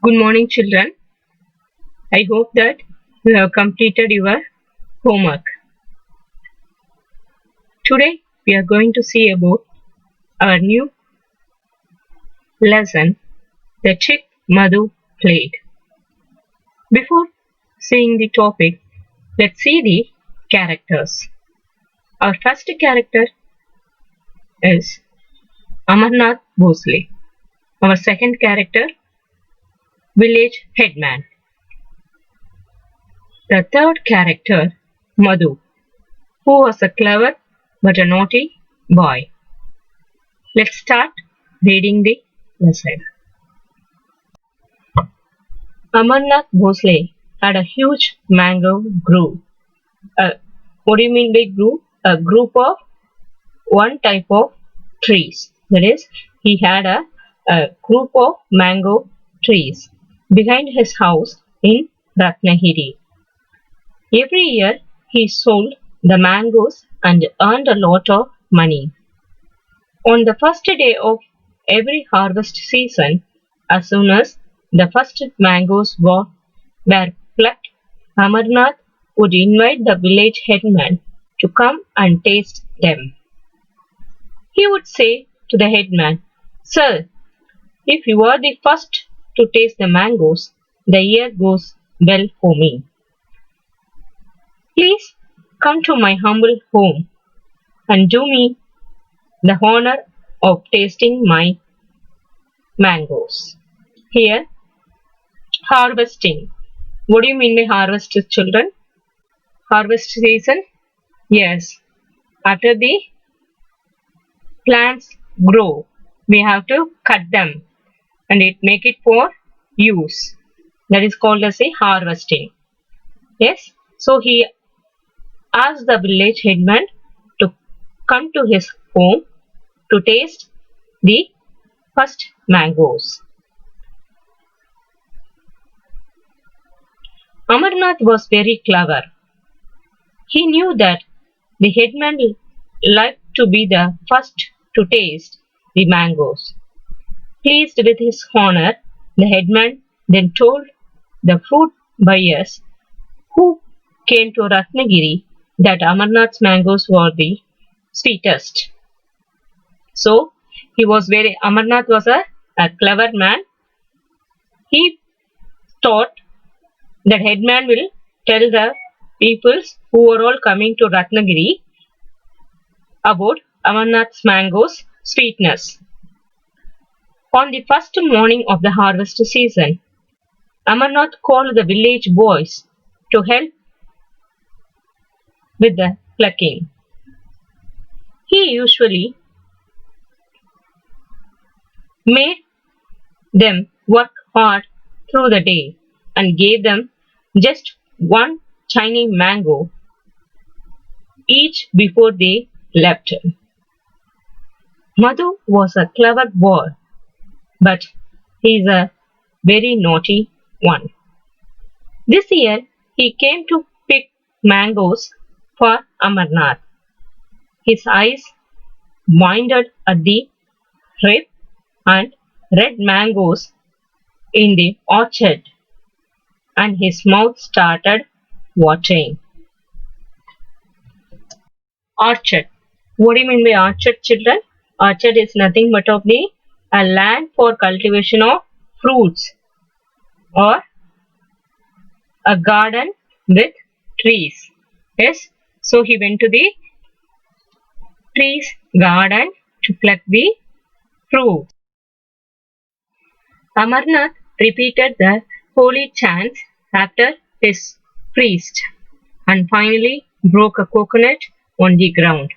Good morning, children. I hope that you have completed your homework. Today we are going to see about our new lesson, the trick MADHO played. Before seeing the topic, let's see the characters. Our first character is Amarnath Bhosle. Our second character, village headman. The third character, Madhu, who was a clever but a naughty boy. Let's start reading the lesson. Amarnath Bhosle had a huge mango grove. What do you mean by grove? A group of one type of trees. That is, he had a group of mango trees behind his house in Ratnagiri. Every year he sold the mangoes and earned a lot of money. On the first day of every harvest season, as soon as the first mangoes were plucked, Amarnath would invite the village headman to come and taste them. He would say to the headman, "Sir, if you are the first to taste the mangoes, the year goes well for me. Please come to my humble home and do me the honor of tasting my mangoes." Here, harvesting. What do you mean by harvest, children? Harvest season? Yes. After the plants grow, we have to cut them and make it for use. That is called as a harvesting. Yes. So he asked the village headman to come to his home to taste the first mangoes. Amarnath was very clever. He knew that the headman liked to be the first to taste the mangoes. Pleased with his honor, the headman then told the fruit buyers who came to Ratnagiri that Amarnath's mangoes were the sweetest. So Amarnath was a clever man. He thought that headman will tell the peoples who were all coming to Ratnagiri about Amarnath's mangoes' sweetness. On the first morning of the harvest season, Amarnath called the village boys to help with the plucking. He usually made them work hard through the day and gave them just one tiny mango each before they left. Madhu was a clever boy, but he is a very naughty one. This year he came to pick mangoes for Amarnath. His eyes pointed at the ripe and red mangoes in the orchard, and his mouth started watering. Orchard. What do you mean by orchard, children? Orchard is nothing but a land for cultivation of fruits, or a garden with trees. Yes. So he went to the trees garden to pluck the fruit. Amarnath repeated the holy chants after his priest and finally broke a coconut on the ground.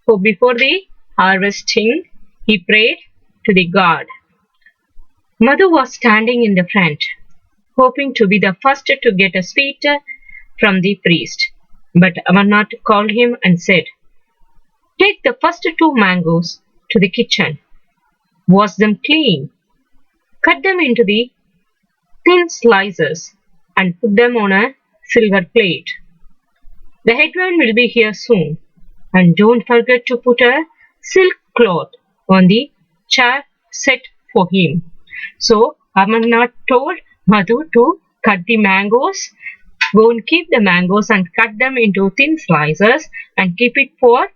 So before the harvesting, he prayed to the god. Madhu was standing in the front, hoping to be the first to get a sweet from the priest. But Amarnath called him and said, "Take the first two mangoes to the kitchen, wash them clean, cut them into the thin slices and put them on a silver plate. The headman will be here soon, and don't forget to put a silk cloth on the chair set for him." So Amarnath told Madhu to cut the mangoes. Go and keep the mangoes and cut them into thin slices and keep it for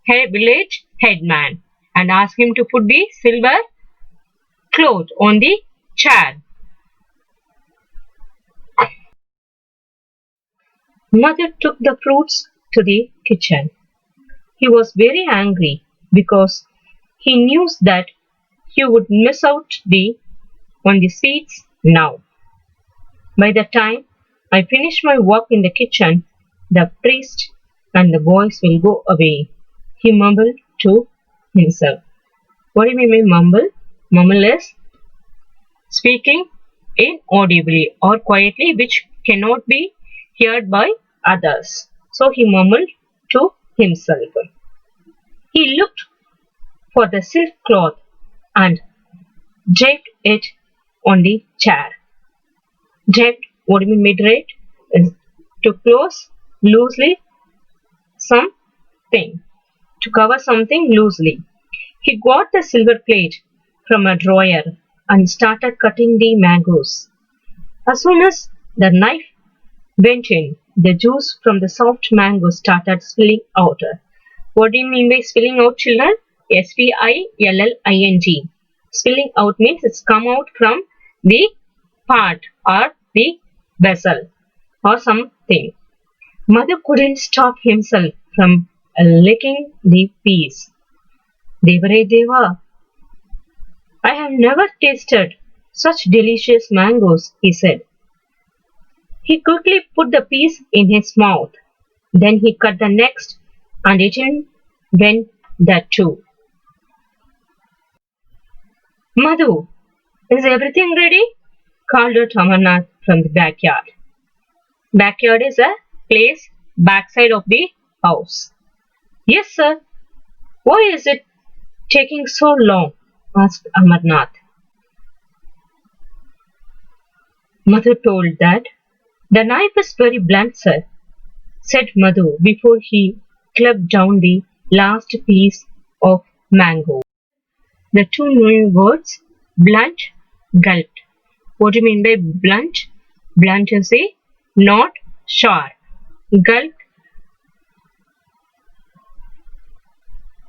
village headman and ask him to put the silver cloth on the chair. Mother took the fruits to the kitchen. He was very angry because he knew that he would miss out on the sweets now. By the time I finish my work in the kitchen, the priest and the boys will go away. He mumbled to himself. What do you mean by mumble? Mumble is speaking inaudibly or quietly which cannot be heard by others. So he mumbled to himself. He looked for the silk cloth and draped it on the chair. Draped, what do you mean by draped? Is to close loosely something, to cover something loosely. He got the silver plate from a drawer and started cutting the mangoes. As soon as the knife went in, the juice from the soft mango started spilling out. What do you mean by spilling out, children? Spilling. Spilling out means it's come out from the part or the vessel or something. Mother couldn't stop himself from licking the piece. Devare Deva, I have never tasted such delicious mangoes, he said. He quickly put the piece in his mouth. Then he cut the next and it went that too. Madhu, is everything ready? Called out Amarnath from the backyard. Backyard is a place backside of the house. Yes, sir. Why is it taking so long? Asked Amarnath. Madhu told that the knife is very blunt, sir, said Madhu before he clubbed down the last piece of mango. The two new words, blunt, gulped. What do you mean by blunt? Blunt is a not sharp. Gulp,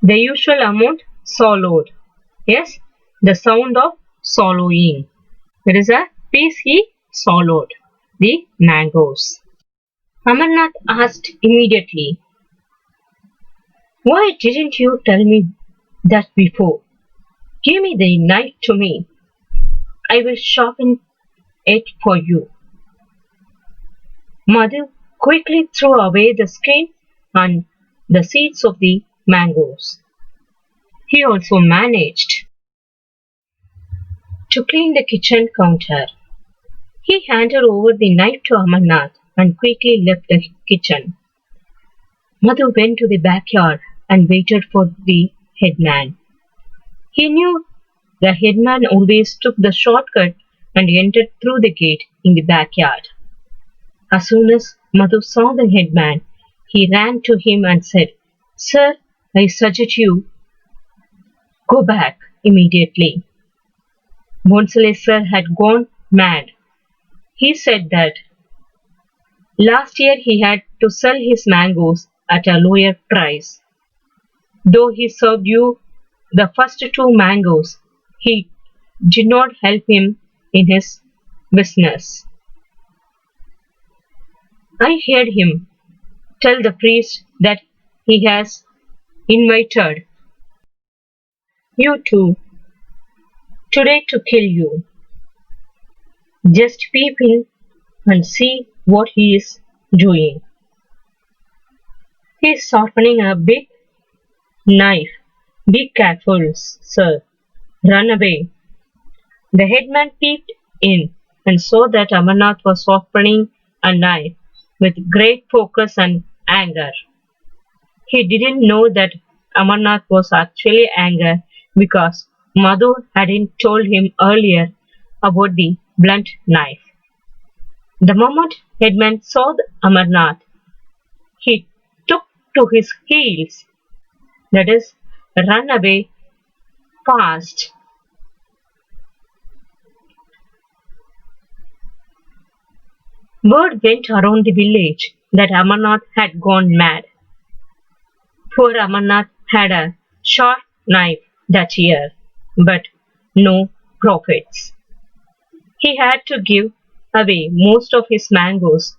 the usual amount swallowed. Yes, the sound of swallowing. There is a piece he swallowed. The mangoes. Amarnath asked immediately, why didn't you tell me that before? Give me the knife to me. I will sharpen it for you. Madhu quickly threw away the skin and the seeds of the mangoes. He also managed to clean the kitchen counter. He handed over the knife to Amarnath and quickly left the kitchen. Madhu went to the backyard and waited for the headman. He knew the headman always took the shortcut and entered through the gate in the backyard. As soon as Madhu saw the headman, he ran to him and said, Sir, I suggest you go back immediately. Bonsale sir had gone mad. He said that last year he had to sell his mangoes at a lower price. Though he served you the first two mangoes, he did not help him in his business. I heard him tell the priest that he has invited you two today to kill you. Just peep in and see what he is doing. He is sharpening a big knife. Be careful, sir. Run away. The headman peeped in and saw that Amarnath was sharpening a knife with great focus and anger. He didn't know that Amarnath was actually angry because Madhu hadn't told him earlier about the blunt knife. The moment headman saw Amarnath, he took to his heels, that is, ran away fast. Word went around the village that Amarnath had gone mad. Poor Amarnath had a sharp knife that year, but no profits. He had to give away most of his mangoes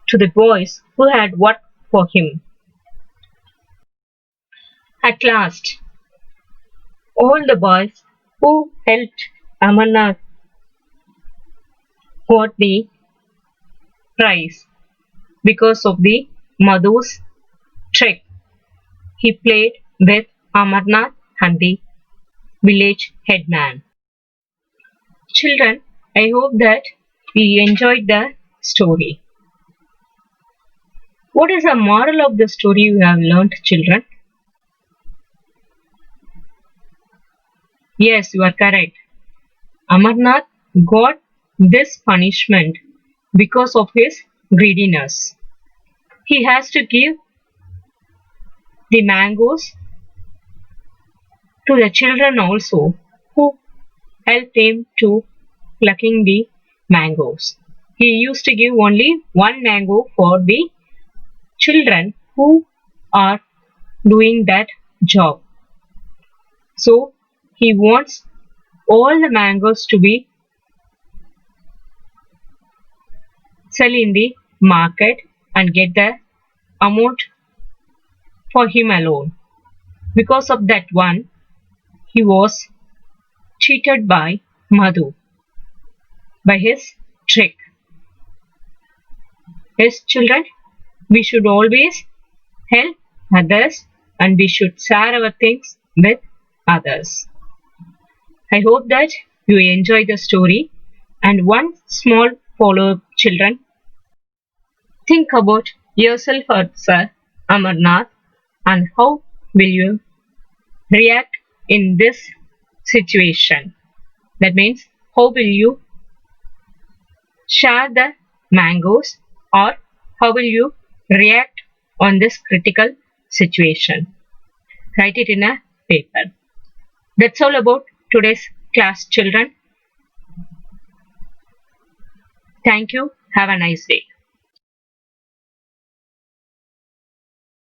to the boys who had worked for him. At last, all the boys who helped Amarnath got the prize because of the MADHO's trick he played with Amarnath and the village headman. Children, I hope that you enjoyed the story. What is the moral of the story you have learnt, children? Yes, you are correct. Amarnath got this punishment because of his greediness. He has to give the mangoes to the children also who helped him to plucking the mangoes. He used to give only one mango for the children who are doing that job. So he wants all the mangoes to be sell in the market and get the amount for him alone. Because of that one, he was cheated by Madhu by his trick. Yes, children, we should always help others and we should share our things with others. I hope that you enjoy the story. And one small follow-up, children. Think about yourself as a Amarnath and how will you react in this situation. That means how will you share the mangoes or how will you react on this critical situation. Write it in a paper. That's all about today's class, children. Thank you. Have a nice day.